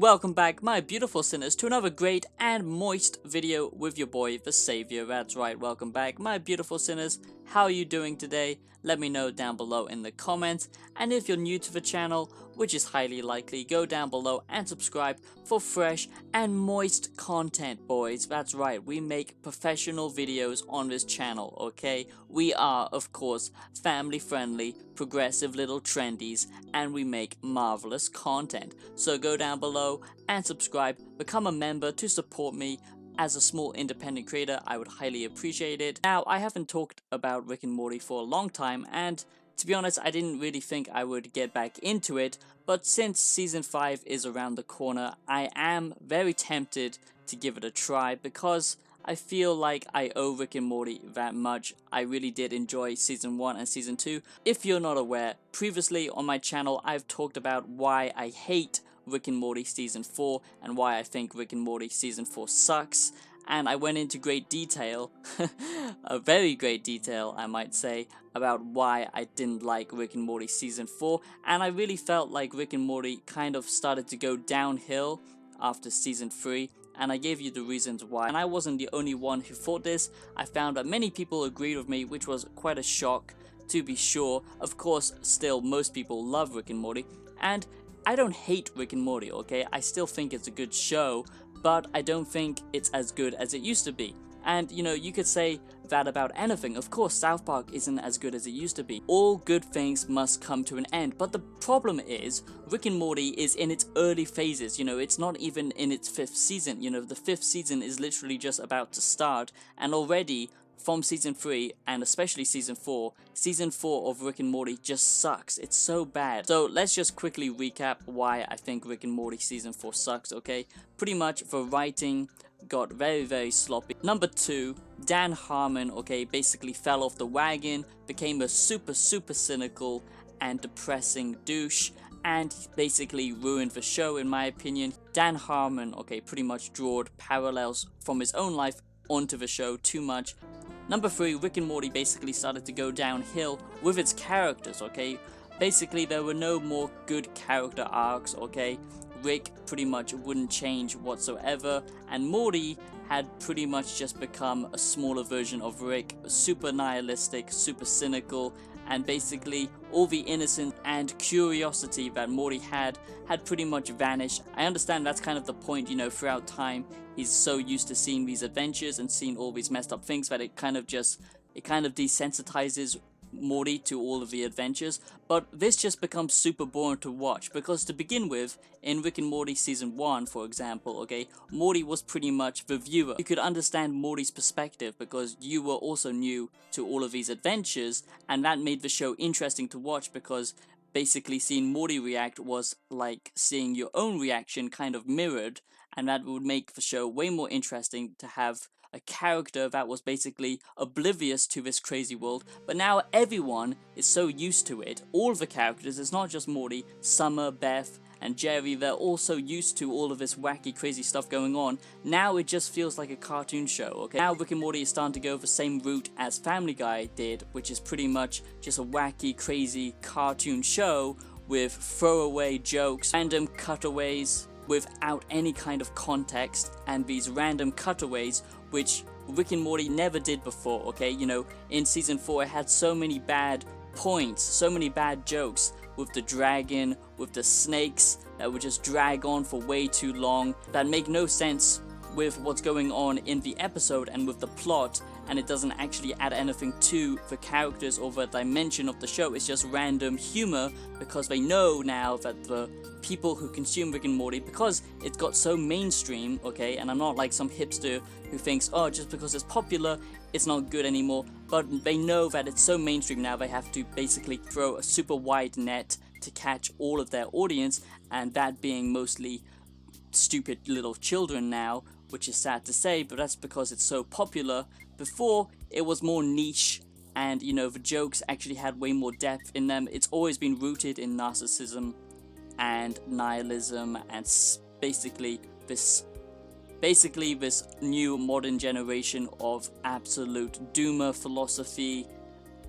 Welcome back, my beautiful sinners, to another great and moist video with your boy, the Savior. That's right, welcome back, my beautiful sinners. How are you doing today? Let me know down below in the comments. And if you're new to the channel, which is highly likely, go down below and subscribe for fresh and moist content, boys. That's right, we make professional videos on this channel, okay? We are, of course, family-friendly, progressive little trendies, and we make marvelous content. So go down below and subscribe, become a member to support me. As a small independent creator, I would highly appreciate it. Now, I haven't talked about Rick and Morty for a long time, and to be honest, I didn't really think I would get back into it, but since Season 5 is around the corner, I am very tempted to give it a try because I feel like I owe Rick and Morty that much. I really did enjoy Season 1 and Season 2. If you're not aware, previously on my channel, I've talked about why I hate Rick and Morty Season 4 and why I think Rick and Morty Season 4 sucks, and I went into great detail, a very great detail I might say, about why I didn't like Rick and Morty Season 4, and I really felt like Rick and Morty kind of started to go downhill after Season 3, and I gave you the reasons why, and I wasn't the only one who thought this. I found that many people agreed with me, which was quite a shock, to be sure. Of course, still most people love Rick and Morty, and I don't hate Rick and Morty, okay? I still think it's a good show, but I don't think it's as good as it used to be. And, you know, you could say that about anything. Of course, South Park isn't as good as it used to be. All good things must come to an end. But the problem is, Rick and Morty is in its early phases. You know, it's not even in its 5th season. You know, the 5th season is literally just about to start. And already, from Season 3, and especially Season 4 of Rick and Morty just sucks. It's so bad. So let's just quickly recap why I think Rick and Morty Season 4 sucks, okay? Pretty much the writing got very sloppy. Number 2, Dan Harmon, okay, basically fell off the wagon, became a super cynical and depressing douche, and basically ruined the show in my opinion. Dan Harmon, okay, pretty much drawed parallels from his own life onto the show too much. Number 3, Rick and Morty basically started to go downhill with its characters, okay? Basically, there were no more good character arcs, okay? Rick pretty much wouldn't change whatsoever, and Morty had pretty much just become a smaller version of Rick, super nihilistic, super cynical, and basically all the innocence and curiosity that Morty had pretty much vanished. I understand that's kind of the point, you know, throughout time he's so used to seeing these adventures and seeing all these messed up things that it kind of desensitizes Morty to all of the adventures, but this just becomes super boring to watch because to begin with, in Rick and Morty Season 1, for example, okay, Morty was pretty much the viewer. You could understand Morty's perspective because you were also new to all of these adventures, and that made the show interesting to watch because basically seeing Morty react was like seeing your own reaction kind of mirrored, and that would make the show way more interesting to have a character that was basically oblivious to this crazy world, but now everyone is so used to it. All of the characters, it's not just Morty, Summer, Beth, and Jerry, they're all so used to all of this wacky, crazy stuff going on. Now it just feels like a cartoon show, okay? Now Rick and Morty is starting to go the same route as Family Guy did, which is pretty much just a wacky, crazy cartoon show with throwaway jokes, random cutaways, without any kind of context, and these random cutaways which Rick and Morty never did before, okay? You know, in Season 4 it had so many bad points, so many bad jokes with the dragon, with the snakes that would just drag on for way too long, that make no sense with what's going on in the episode and with the plot, and it doesn't actually add anything to the characters or the dimension of the show. It's just random humor because they know now that the people who consume Rick and Morty, because it's got so mainstream, okay, and I'm not like some hipster who thinks, oh, just because it's popular, it's not good anymore, but they know that it's so mainstream now they have to basically throw a super wide net to catch all of their audience, and that being mostly stupid little children now, which is sad to say, but that's because it's so popular. Before, it was more niche, and, you know, the jokes actually had way more depth in them. It's always been rooted in narcissism and nihilism and basically this new modern generation of absolute doomer philosophy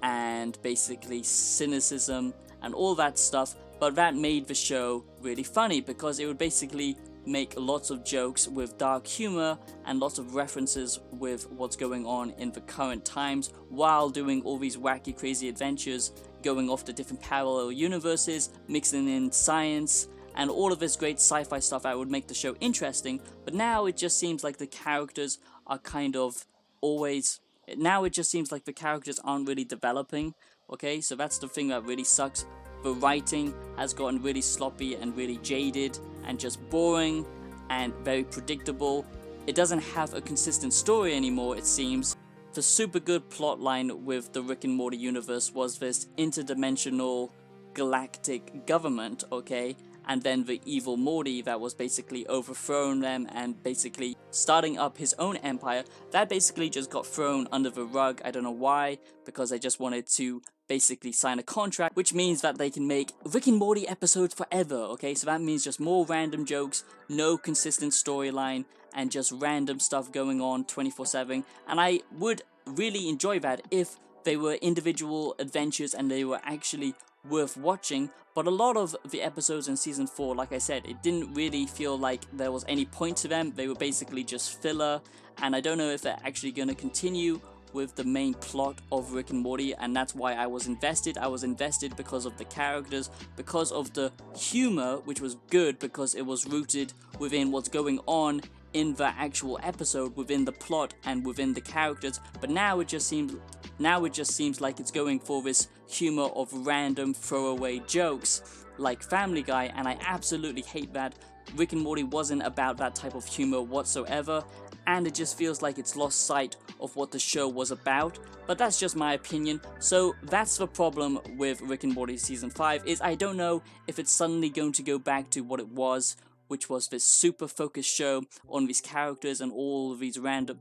and basically cynicism and all that stuff, but that made the show really funny because it would basically make lots of jokes with dark humor and lots of references with what's going on in the current times while doing all these wacky crazy adventures, going off to different parallel universes, mixing in science and all of this great sci-fi stuff that would make the show interesting. But now it just seems like the characters are kind of always, now it just seems like the characters aren't really developing. Okay, so that's the thing that really sucks. The writing has gotten really sloppy and really jaded and just boring and very predictable. It doesn't have a consistent story anymore, it seems. The super good plotline with the Rick and Morty universe was this interdimensional galactic government, okay? And then the evil Morty that was basically overthrown them and basically starting up his own empire. That basically just got thrown under the rug. I don't know why, because they just wanted to basically sign a contract, which means that they can make Rick and Morty episodes forever, okay? So that means just more random jokes, no consistent storyline, and just random stuff going on 24/7. And I would really enjoy that if they were individual adventures and they were actually worth watching. But a lot of the episodes in season 4, like I said, it didn't really feel like there was any point to them. They were basically just filler, and I don't know if they're actually going to continue with the main plot of Rick and Morty, and that's why I was invested. I was invested because of the characters, because of the humor, which was good because it was rooted within what's going on in the actual episode, within the plot and within the characters. But now it just seems like it's going for this humor of random throwaway jokes like Family Guy, and I absolutely hate that. Rick and Morty wasn't about that type of humor whatsoever, and it just feels like it's lost sight of what the show was about. But that's just my opinion. So that's the problem with Rick and Morty season 5, is I don't know if it's suddenly going to go back to what it was, which was this super focused show on these characters and all of these random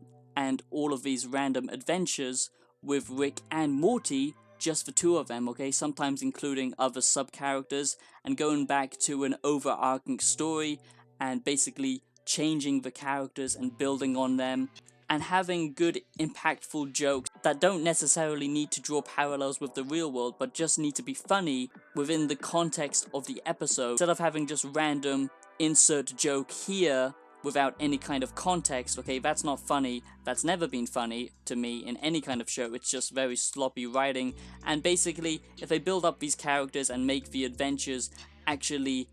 adventures with Rick and Morty, just the two of them, okay? Sometimes including other sub-characters, and going back to an overarching story and basically changing the characters and building on them and having good impactful jokes that don't necessarily need to draw parallels with the real world, but just need to be funny within the context of the episode, instead of having just random insert joke here without any kind of context. Okay, that's not funny. That's never been funny to me in any kind of show. It's just very sloppy writing. And basically, if they build up these characters and make the adventures actually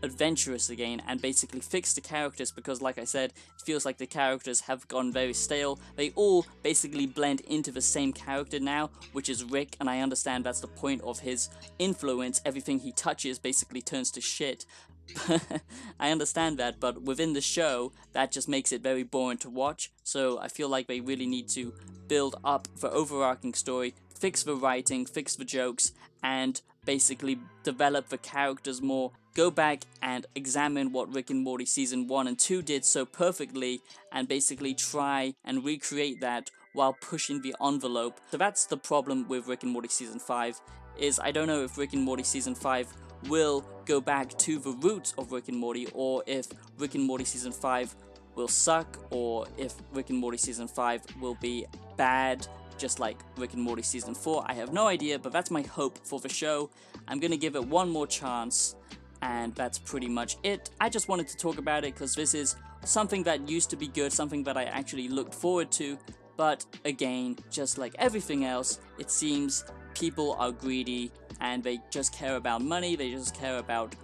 adventurous again and basically fix the characters, because like I said, it feels like the characters have gone very stale. They all basically blend into the same character now, which is Rick, and I understand that's the point of his influence. Everything he touches basically turns to shit. I understand that, but within the show, that just makes it very boring to watch. So I feel like they really need to build up the overarching story, fix the writing, fix the jokes, and basically develop the characters more. Go back and examine what Rick and Morty season 1 and 2 did so perfectly, and basically try and recreate that while pushing the envelope. So that's the problem with Rick and Morty season 5, is I don't know if Rick and Morty season 5 will go back to the roots of Rick and Morty, or if Rick and Morty season 5 will suck, or if Rick and Morty season 5 will be bad, just like Rick and Morty season 4. I have no idea, but that's my hope for the show. I'm gonna give it one more chance, and that's pretty much it. I just wanted to talk about it because this is something that used to be good, something that I actually looked forward to, but again, just like everything else, it seems people are greedy and they just care about money. They just care about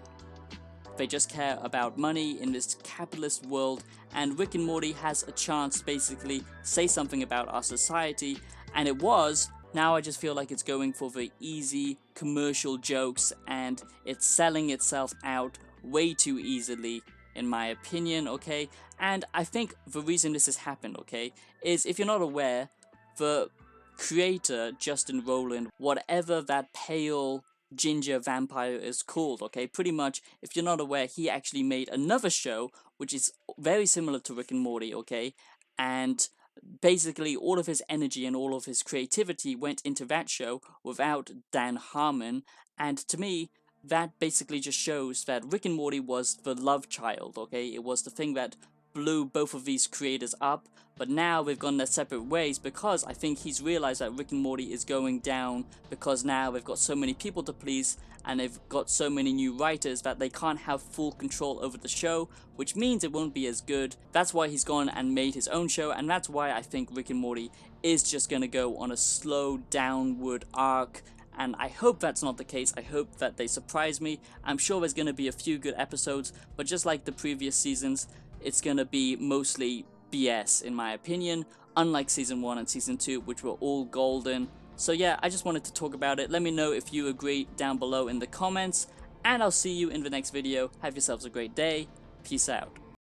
money in this capitalist world, and Rick and Morty has a chance to basically say something about our society, and it was. Now I just feel like it's going for the easy commercial jokes, and it's selling itself out way too easily, in my opinion, okay? And I think the reason this has happened, okay, is, if you're not aware, the creator, Justin Roiland, whatever that pale ginger vampire is called, okay, pretty much, if you're not aware, he actually made another show which is very similar to Rick and Morty, okay, and basically all of his energy and all of his creativity went into that show without Dan Harmon, and to me, that basically just shows that Rick and Morty was the love child, okay, it was the thing that blew both of these creators up, but now we've gone their separate ways because I think he's realized that Rick and Morty is going down because now they've got so many people to please and they've got so many new writers that they can't have full control over the show, which means it won't be as good. That's why he's gone and made his own show, and that's why I think Rick and Morty is just gonna go on a slow downward arc. And I hope that's not the case. I hope that they surprise me. I'm sure there's going to be a few good episodes, but just like the previous seasons, it's going to be mostly BS in my opinion, unlike season 1 and season 2, which were all golden. So yeah, I just wanted to talk about it. Let me know if you agree down below in the comments, and I'll see you in the next video. Have yourselves a great day. Peace out.